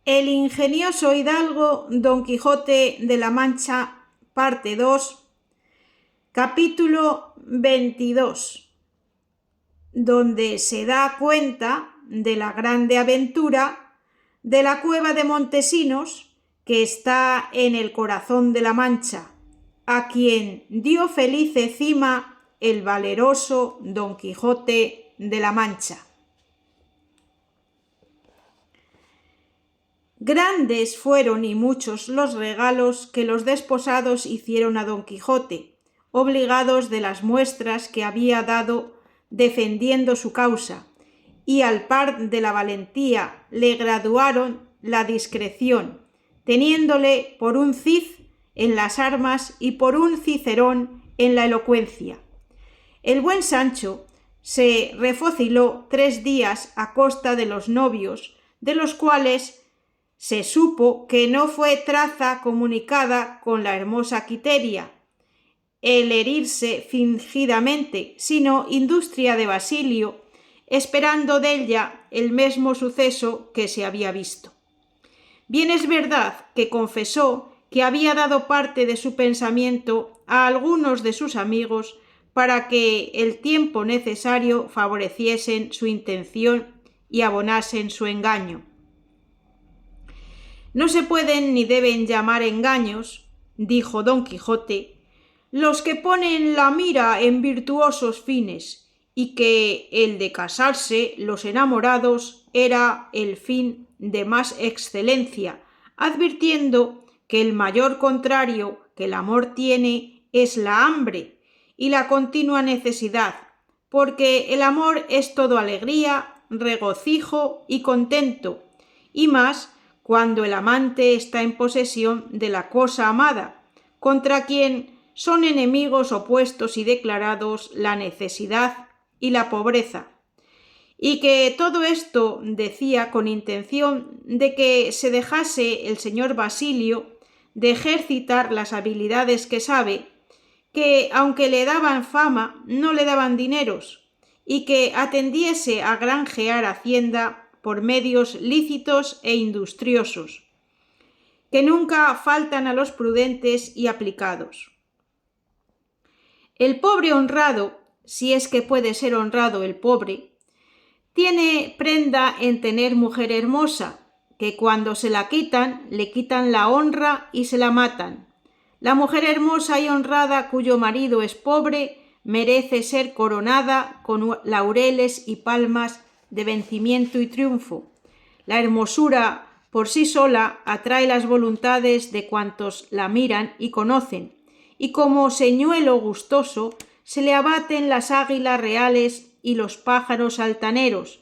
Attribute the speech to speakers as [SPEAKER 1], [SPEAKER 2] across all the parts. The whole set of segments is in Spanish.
[SPEAKER 1] El ingenioso hidalgo Don Quijote de la Mancha, parte 2, capítulo 22, donde se da cuenta de la grande aventura de la cueva de Montesinos, que está en el corazón de la Mancha, a quien dio felice cima el valeroso Don Quijote de la Mancha. Grandes fueron y muchos los regalos que los desposados hicieron a Don Quijote, obligados de las muestras que había dado defendiendo su causa, y al par de la valentía le graduaron la discreción, teniéndole por un Cid en las armas y por un Cicerón en la elocuencia. El buen Sancho se refociló 3 días a costa de los novios, de los cuales se supo que no fue traza comunicada con la hermosa Quiteria, el herirse fingidamente, sino industria de Basilio, esperando della el mesmo suceso que se había visto. Bien es verdad que confesó que había dado parte de su pensamiento a algunos de sus amigos para que el tiempo necesario favoreciesen su intención y abonasen su engaño. No se pueden ni deben llamar engaños, dijo Don Quijote, los que ponen la mira en virtuosos fines, y que el de casarse los enamorados era el fin de más excelencia, advirtiendo que el mayor contrario que el amor tiene es la hambre y la continua necesidad, porque el amor es todo alegría, regocijo y contento, y más cuando el amante está en posesión de la cosa amada, contra quien son enemigos opuestos y declarados la necesidad y la pobreza. Y que todo esto decía con intención de que se dejase el señor Basilio de ejercitar las habilidades que sabe, que aunque le daban fama, no le daban dineros, y que atendiese a granjear hacienda por medios lícitos e industriosos, que nunca faltan a los prudentes y aplicados. El pobre honrado, si es que puede ser honrado el pobre, tiene prenda en tener mujer hermosa, que cuando se la quitan, le quitan la honra y se la matan. La mujer hermosa y honrada cuyo marido es pobre merece ser coronada con laureles y palmas de vencimiento y triunfo. La hermosura por sí sola atrae las voluntades de cuantos la miran y conocen, y como señuelo gustoso se le abaten las águilas reales y los pájaros altaneros,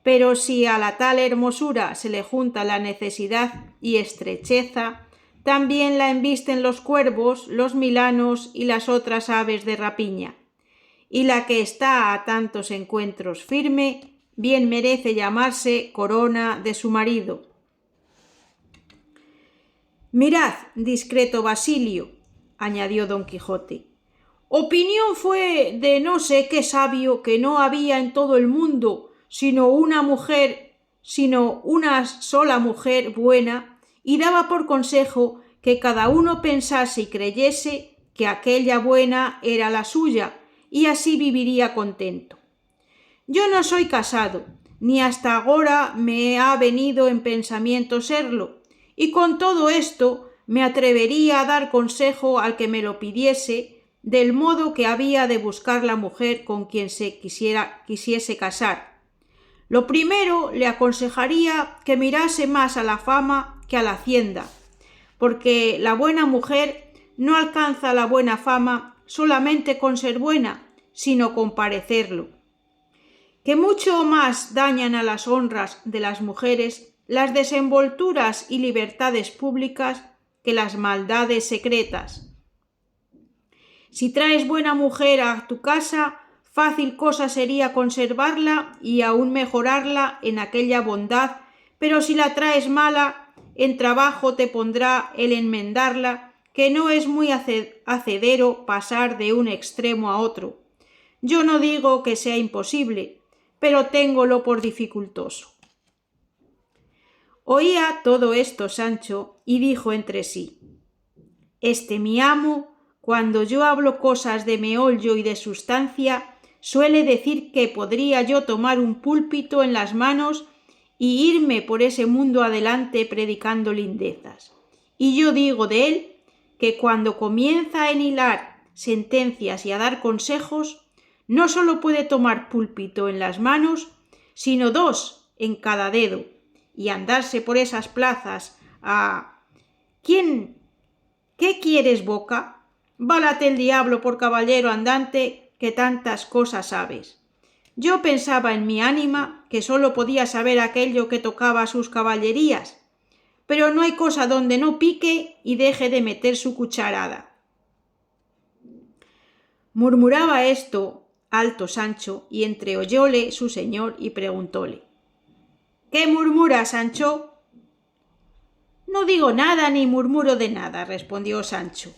[SPEAKER 1] pero si a la tal hermosura se le junta la necesidad y estrecheza, también la embisten los cuervos, los milanos y las otras aves de rapiña. Y la que está a tantos encuentros firme, bien merece llamarse corona de su marido. Mirad, discreto Basilio, añadió Don Quijote, opinión fue de no sé qué sabio que no había en todo el mundo sino una sola mujer buena, y daba por consejo que cada uno pensase y creyese que aquella buena era la suya, y así viviría contento. Yo no soy casado, ni hasta agora me ha venido en pensamiento serlo, y con todo esto me atrevería a dar consejo al que me lo pidiese del modo que había de buscar la mujer con quien se quisiese casar. Lo primero le aconsejaría que mirase más a la fama que a la hacienda, porque la buena mujer no alcanza la buena fama solamente con ser buena, sino con parecerlo. Que mucho más dañan a las honras de las mujeres las desenvolturas y libertades públicas que las maldades secretas. Si traes buena mujer a tu casa, fácil cosa sería conservarla y aún mejorarla en aquella bondad, pero si la traes mala, en trabajo te pondrá el enmendarla, que no es muy hacedero pasar de un extremo a otro. Yo no digo que sea imposible, pero téngolo por dificultoso. Oía todo esto Sancho y dijo entre sí: Este mi amo, cuando yo hablo cosas de meollo y de sustancia, suele decir que podría yo tomar un púlpito en las manos y irme por ese mundo adelante predicando lindezas. Y yo digo de él que cuando comienza a enhilar sentencias y a dar consejos, no solo puede tomar púlpito en las manos, sino dos en cada dedo, y andarse por esas plazas a ¿quién? ¿Qué quieres, boca? Válate el diablo por caballero andante, que tantas cosas sabes. Yo pensaba en mi ánima que sólo podía saber aquello que tocaba a sus caballerías, pero no hay cosa donde no pique y deje de meter su cucharada. Murmuraba esto alto Sancho, y entreoyóle su señor y preguntóle: ¿Qué murmuras, Sancho? No digo nada ni murmuro de nada, respondió Sancho.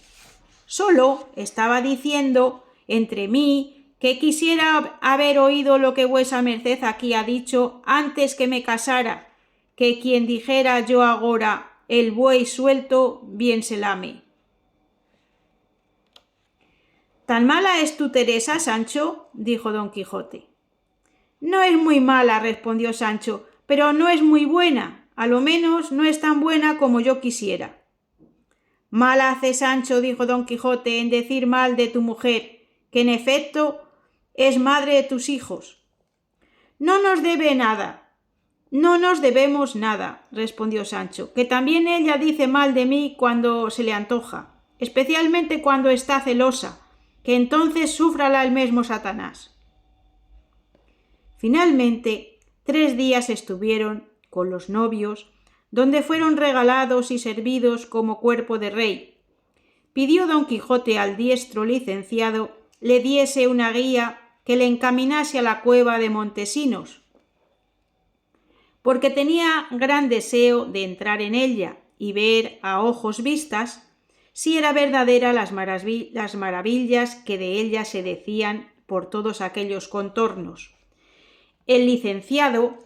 [SPEAKER 1] Solo estaba diciendo entre mí que quisiera haber oído lo que vuesa merced aquí ha dicho antes que me casara, que quien dijera yo agora el buey suelto bien se lame. ¿Tan mala es tu Teresa, Sancho? Dijo don Quijote. No es muy mala, respondió Sancho, pero no es muy buena, a lo menos no es tan buena como yo quisiera. Mal hace Sancho, dijo don Quijote, en decir mal de tu mujer, que en efecto es madre de tus hijos. No nos debemos nada, respondió Sancho, que también ella dice mal de mí cuando se le antoja, especialmente cuando está celosa, que entonces súfrala el mismo Satanás. Finalmente, 3 días estuvieron con los novios, donde fueron regalados y servidos como cuerpo de rey. Pidió don Quijote al diestro licenciado le diese una guía que le encaminase a la cueva de Montesinos, porque tenía gran deseo de entrar en ella y ver a ojos vistas si era verdadera las maravillas que de ella se decían por todos aquellos contornos. El licenciado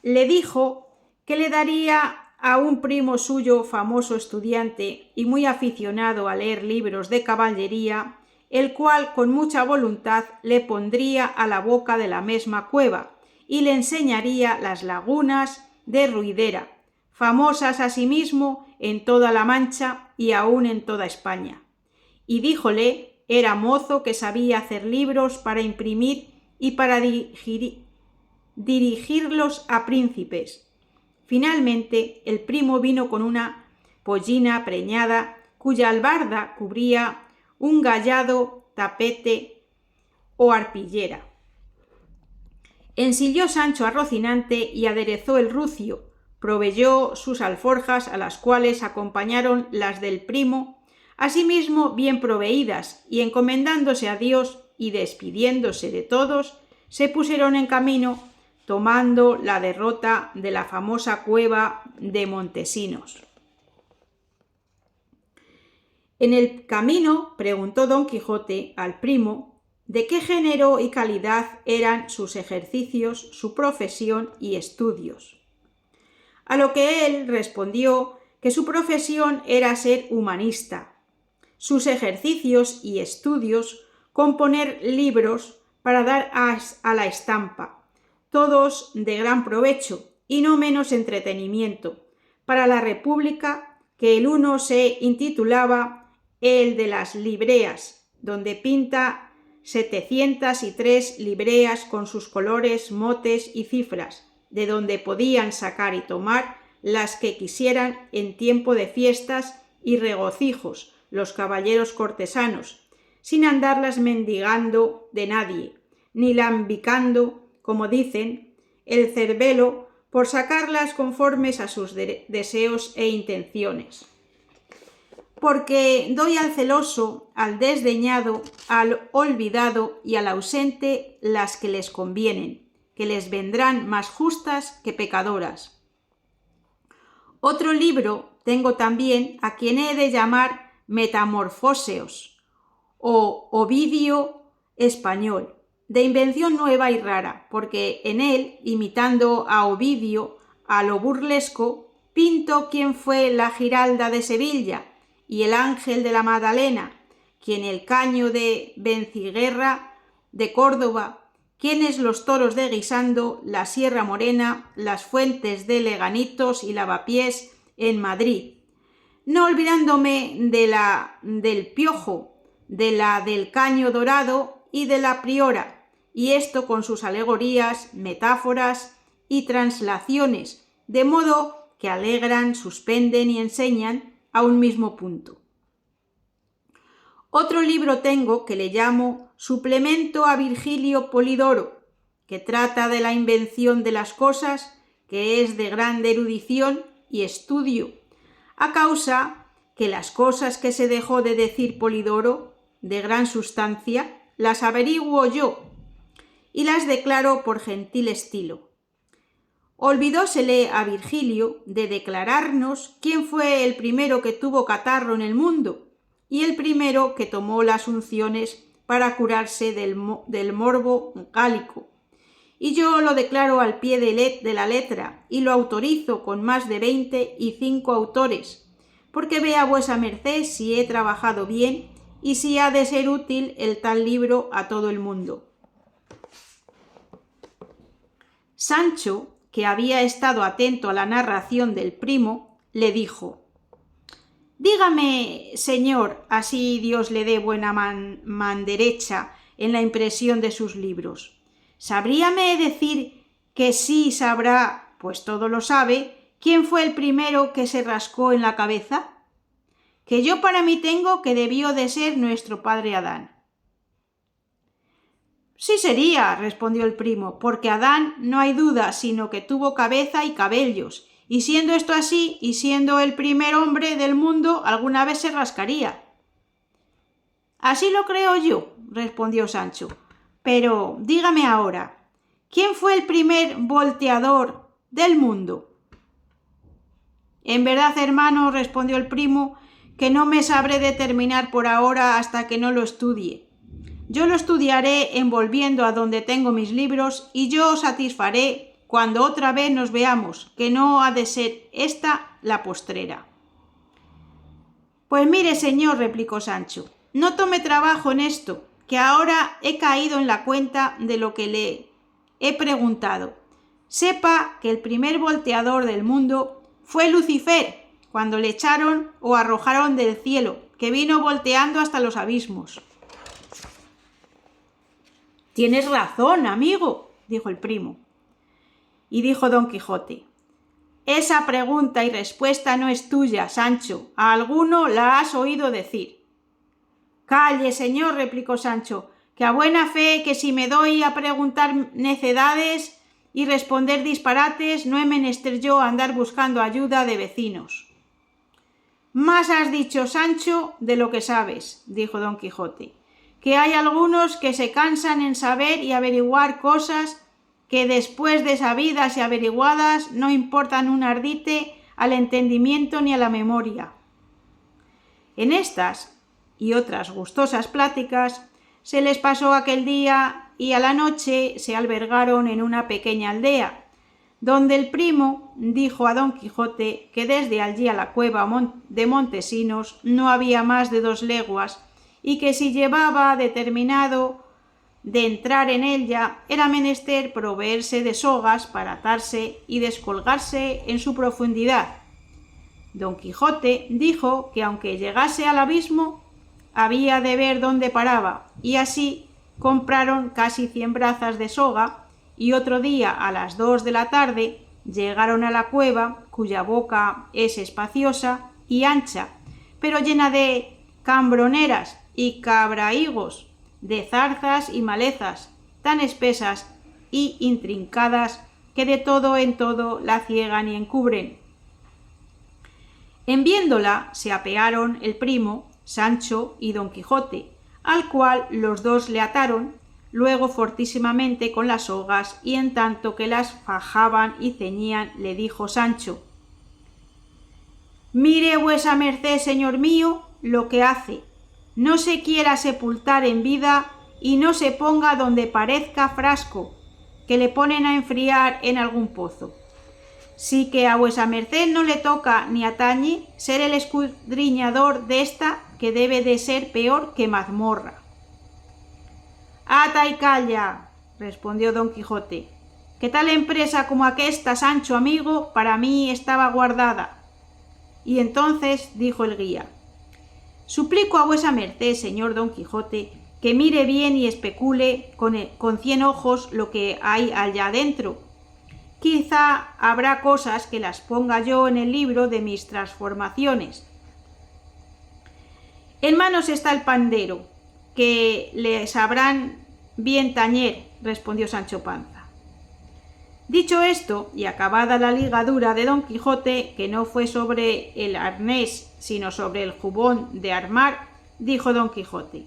[SPEAKER 1] le dijo que le daría a un primo suyo, famoso estudiante y muy aficionado a leer libros de caballería, el cual con mucha voluntad le pondría a la boca de la mesma cueva y le enseñaría las lagunas de Ruidera, famosas asimismo en toda la Mancha y aun en toda España. Y díjole, era mozo que sabía hacer libros para imprimir y para dirigirlos a príncipes. Finalmente, el primo vino con una pollina preñada, cuya albarda cubría un gallado tapete o arpillera. Ensilló Sancho a Rocinante y aderezó el rucio, proveyó sus alforjas, a las cuales acompañaron las del primo, asimismo bien proveídas, y encomendándose a Dios y despidiéndose de todos, se pusieron en camino, tomando la derrota de la famosa cueva de Montesinos. En el camino preguntó don Quijote al primo de qué género y calidad eran sus ejercicios, su profesión y estudios. A lo que él respondió que su profesión era ser humanista, sus ejercicios y estudios componer libros para dar a la estampa, todos de gran provecho y no menos entretenimiento, para la República, que el uno se intitulaba el de las libreas, donde pinta 703 libreas con sus colores, motes y cifras, de donde podían sacar y tomar las que quisieran en tiempo de fiestas y regocijos los caballeros cortesanos, sin andarlas mendigando de nadie, ni lambicando, como dicen, el cerbelo por sacarlas conformes a sus deseos e intenciones. Porque doy al celoso, al desdeñado, al olvidado y al ausente las que les convienen, que les vendrán más justas que pecadoras. Otro libro tengo también a quien he de llamar Metamorfóseos o Ovidio español, de invención nueva y rara, porque en él, imitando a Ovidio, a lo burlesco, Pinto quién fue la Giralda de Sevilla y el Ángel de la Magdalena, quién el Caño de Venciguerra de Córdoba, quiénes los toros de Guisando, la Sierra Morena, las fuentes de Leganitos y Lavapiés en Madrid, no olvidándome del Piojo, de la del Caño Dorado y de la Priora, y esto con sus alegorías, metáforas y translaciones, de modo que alegran, suspenden y enseñan a un mismo punto. Otro libro tengo que le llamo Suplemento a Virgilio Polidoro, que trata de la invención de las cosas, que es de grande erudición y estudio, a causa que las cosas que se dejó de decir Polidoro, de gran sustancia, las averiguo yo y las declaro por gentil estilo. Olvidósele a Virgilio de declararnos quién fue el primero que tuvo catarro en el mundo y el primero que tomó las unciones para curarse del morbo gálico. Y yo lo declaro al pie de la letra y lo autorizo con más de 25 autores, porque vea vuesa merced si he trabajado bien y si ha de ser útil el tal libro a todo el mundo. Sancho, que había estado atento a la narración del primo, le dijo: «Dígame, señor, así Dios le dé buena manderecha en la impresión de sus libros. ¿Sabríame decir que sí sabrá, pues todo lo sabe, quién fue el primero que se rascó en la cabeza? Que yo para mí tengo que debió de ser nuestro padre Adán». «Sí sería», respondió el primo, «porque Adán no hay duda, sino que tuvo cabeza y cabellos, y siendo esto así, y siendo el primer hombre del mundo, alguna vez se rascaría». «Así lo creo yo», respondió Sancho, «pero dígame ahora, ¿quién fue el primer volteador del mundo?» «En verdad, hermano», respondió el primo, «que no me sabré determinar por ahora hasta que no lo estudie. Yo lo estudiaré en volviendo a donde tengo mis libros y yo os satisfaré cuando otra vez nos veamos, que no ha de ser esta la postrera». «Pues mire, señor», replicó Sancho, «no tome trabajo en esto, que ahora he caído en la cuenta de lo que le he preguntado. Sepa que el primer volteador del mundo fue Lucifer, cuando le echaron o arrojaron del cielo, que vino volteando hasta los abismos». «Tienes razón, amigo», dijo el primo. Y dijo Don Quijote: «Esa pregunta y respuesta no es tuya, Sancho, a alguno la has oído decir». «Calle, señor», replicó Sancho, «que a buena fe que si me doy a preguntar necedades y responder disparates, no he menester yo andar buscando ayuda de vecinos». «Más has dicho, Sancho, de lo que sabes», dijo Don Quijote, «que hay algunos que se cansan en saber y averiguar cosas que después de sabidas y averiguadas no importan un ardite al entendimiento ni a la memoria». En estas y otras gustosas pláticas se les pasó aquel día y a la noche se albergaron en una pequeña aldea, donde el primo dijo a Don Quijote que desde allí a la cueva de Montesinos no había más de 2 leguas y que si llevaba determinado de entrar en ella era menester proveerse de sogas para atarse y descolgarse en su profundidad. Don Quijote dijo que aunque llegase al abismo había de ver dónde paraba, y así compraron casi 100 brazas de soga, y otro día a las 2 de la tarde llegaron a la cueva, cuya boca es espaciosa y ancha, pero llena de cambroneras y cabrahigos, de zarzas y malezas, tan espesas y intrincadas que de todo en todo la ciegan y encubren. En viéndola se apearon el primo, Sancho y Don Quijote, al cual los dos le ataron, luego fortísimamente con las sogas, y en tanto que las fajaban y ceñían, le dijo Sancho: «Mire vuesa merced, señor mío, lo que hace. No se quiera sepultar en vida y no se ponga donde parezca frasco, que le ponen a enfriar en algún pozo. sí que a vuesa merced no le toca ni atañe ser el escudriñador de esta, que debe de ser peor que mazmorra. Ata y calla, respondió don Quijote, que tal empresa como aquesta, Sancho amigo, para mí estaba guardada. Y entonces dijo el guía: suplico a vuesa merced, señor don Quijote, que mire bien y especule con 100 ojos lo que hay allá adentro. Quizá habrá cosas que las ponga yo en el libro de mis transformaciones. En manos está el pandero, que le sabrán bien tañer, respondió Sancho Panza. Dicho esto, y acabada la ligadura de don Quijote, que no fue sobre el arnés, sino sobre el jubón de armar, dijo don Quijote: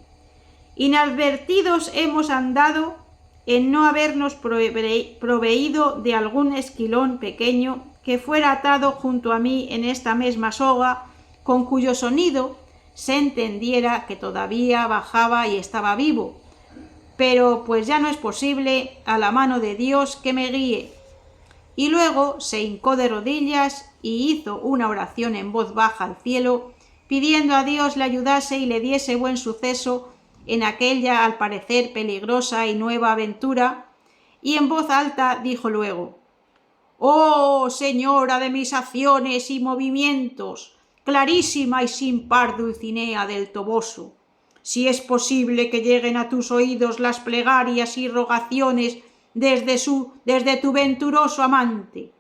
[SPEAKER 1] inadvertidos hemos andado en no habernos proveído de algún esquilón pequeño que fuera atado junto a mí en esta mesma soga, con cuyo sonido se entendiera que todavía bajaba y estaba vivo. Pero pues ya no es posible, a la mano de Dios que me guíe. Y luego se hincó de rodillas y hizo una oración en voz baja al cielo, pidiendo a Dios le ayudase y le diese buen suceso en aquella al parecer peligrosa y nueva aventura, y en voz alta dijo luego: oh señora de mis acciones y movimientos, clarísima y sin par Dulcinea del Toboso, si es posible que lleguen a tus oídos las plegarias y rogaciones desde tu venturoso amante,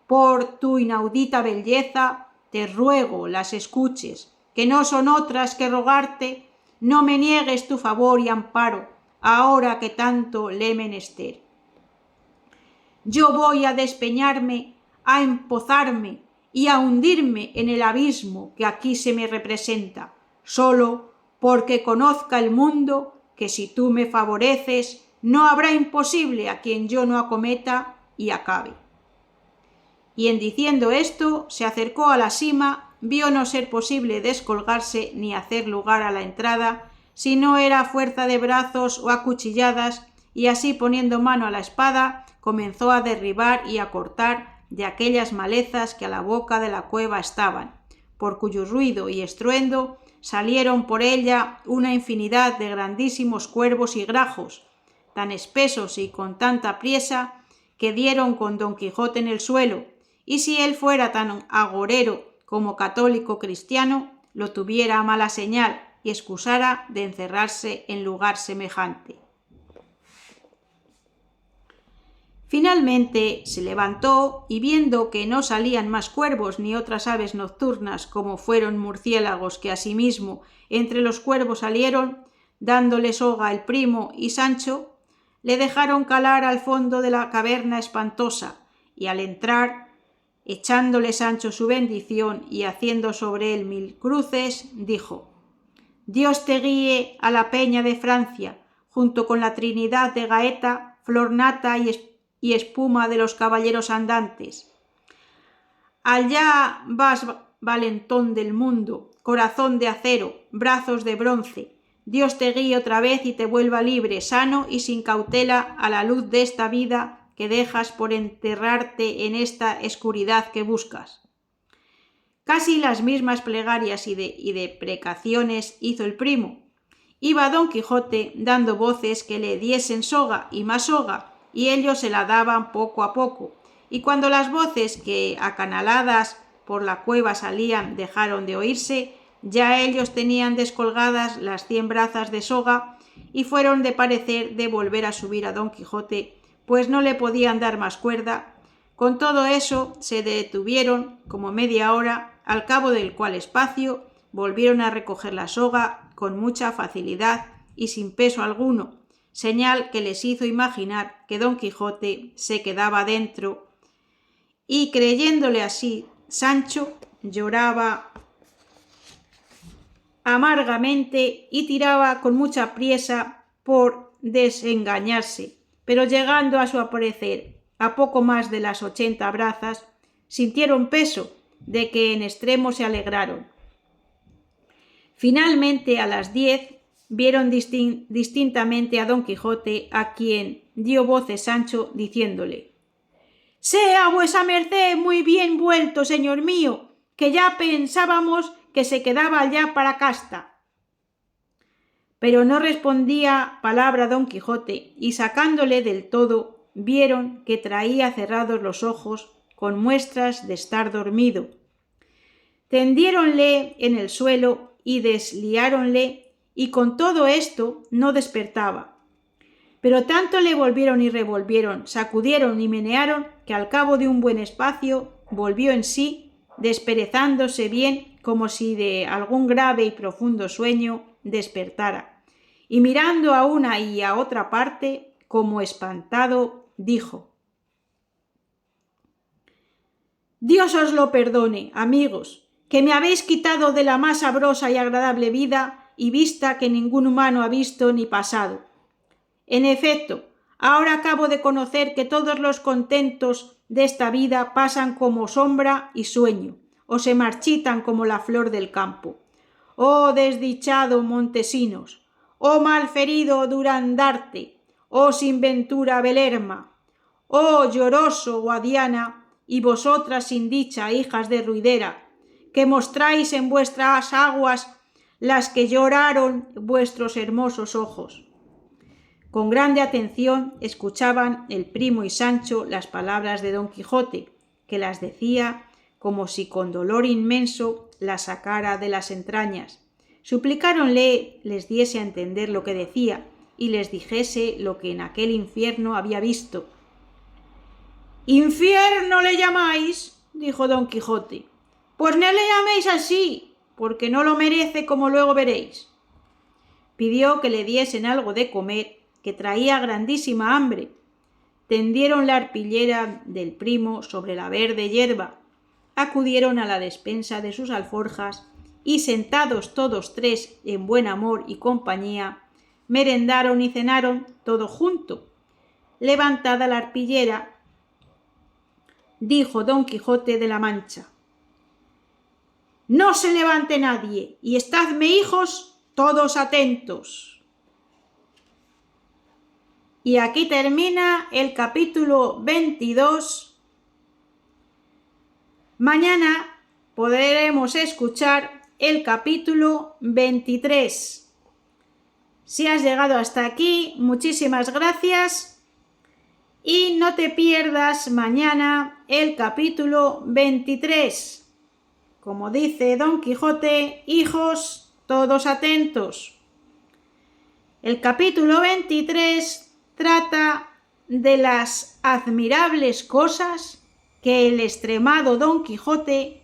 [SPEAKER 1] por tu inaudita belleza te ruego las escuches, que no son otras que rogarte no me niegues tu favor y amparo, ahora que tanto le he menester. Yo voy a despeñarme, a empozarme y a hundirme en el abismo que aquí se me representa, solo porque conozca el mundo que si tú me favoreces, no habrá imposible a quien yo no acometa y acabe. Y en diciendo esto, se acercó a la sima, vio no ser posible descolgarse ni hacer lugar a la entrada, si no era a fuerza de brazos o a cuchilladas, y así poniendo mano a la espada, comenzó a derribar y a cortar de aquellas malezas que a la boca de la cueva estaban, por cuyo ruido y estruendo salieron por ella una infinidad de grandísimos cuervos y grajos, tan espesos y con tanta priesa, que dieron con don Quijote en el suelo, y si él fuera tan agorero como católico cristiano, lo tuviera a mala señal y excusara de encerrarse en lugar semejante. Finalmente se levantó y viendo que no salían más cuervos ni otras aves nocturnas como fueron murciélagos que asimismo entre los cuervos salieron, dándole soga el primo y Sancho, le dejaron calar al fondo de la caverna espantosa y al entrar, echándole Sancho su bendición y haciendo sobre él 1000 cruces, dijo: Dios te guíe a la peña de Francia, junto con la Trinidad de Gaeta, Flornata y espuma de los caballeros andantes. Allá vas, valentón del mundo, corazón de acero, brazos de bronce. Dios te guíe otra vez y te vuelva libre, sano y sin cautela a la luz de esta vida que dejas por enterrarte en esta escuridad que buscas. Casi las mismas plegarias y de precaciones hizo el primo. Iba don Quijote dando voces que le diesen soga y más soga, y ellos se la daban poco a poco, y cuando las voces que acanaladas por la cueva salían dejaron de oírse, ya ellos tenían descolgadas las 100 brazas de soga y fueron de parecer de volver a subir a don Quijote, pues no le podían dar más cuerda. Con todo eso se detuvieron como media hora, al cabo del cual espacio volvieron a recoger la soga con mucha facilidad y sin peso alguno, señal que les hizo imaginar que don Quijote se quedaba dentro, y creyéndole así, Sancho lloraba amargamente y tiraba con mucha priesa por desengañarse, pero llegando a su parecer a poco más de las 80 brazas, sintieron peso, de que en extremo se alegraron. Finalmente a las 10 vieron distintamente a don Quijote, a quien dio voces Sancho diciéndole: «Sea vuesa merced muy bien vuelto, señor mío, que ya pensábamos que se quedaba allá para casta». Pero no respondía palabra don Quijote, y sacándole del todo, vieron que traía cerrados los ojos con muestras de estar dormido. Tendiéronle en el suelo y desliáronle, y con todo esto no despertaba. Pero tanto le volvieron y revolvieron, sacudieron y menearon, que al cabo de un buen espacio volvió en sí, desperezándose bien como si de algún grave y profundo sueño despertara, y mirando a una y a otra parte, como espantado, dijo: «Dios os lo perdone, amigos, que me habéis quitado de la más sabrosa y agradable vida y vista que ningún humano ha visto ni pasado. En efecto, ahora acabo de conocer que todos los contentos de esta vida pasan como sombra y sueño, o se marchitan como la flor del campo. Oh desdichado Montesinos, oh malferido Durandarte, oh sin ventura Belerma, oh lloroso Guadiana, y vosotras sin dicha, hijas de Ruidera, que mostráis en vuestras aguas las que lloraron vuestros hermosos ojos». Con grande atención escuchaban el primo y Sancho las palabras de don Quijote, que las decía como si con dolor inmenso las sacara de las entrañas. Suplicáronle les diese a entender lo que decía y les dijese lo que en aquel infierno había visto. «¿Infierno le llamáis?», dijo don Quijote. «Pues no le llaméis así, porque no lo merece, como luego veréis». Pidió que le diesen algo de comer, que traía grandísima hambre. Tendieron la arpillera del primo sobre la verde hierba, acudieron a la despensa de sus alforjas y, sentados todos tres en buen amor y compañía, merendaron y cenaron todo junto. Levantada la arpillera, dijo don Quijote de la Mancha: «No se levante nadie, y estadme, hijos, todos atentos». Y aquí termina el capítulo 22. Mañana podremos escuchar el capítulo 23. Si has llegado hasta aquí, muchísimas gracias y no te pierdas mañana el capítulo 23. Como dice don Quijote, hijos, todos atentos. El capítulo 23 trata de las admirables cosas que el extremado don Quijote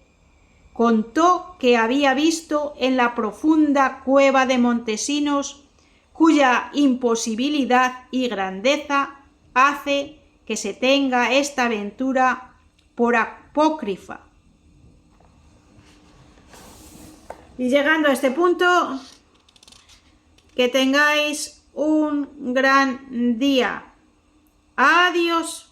[SPEAKER 1] contó que había visto en la profunda cueva de Montesinos, cuya imposibilidad y grandeza hace que se tenga esta aventura por apócrifa. Y llegando a este punto, que tengáis un gran día. Adiós.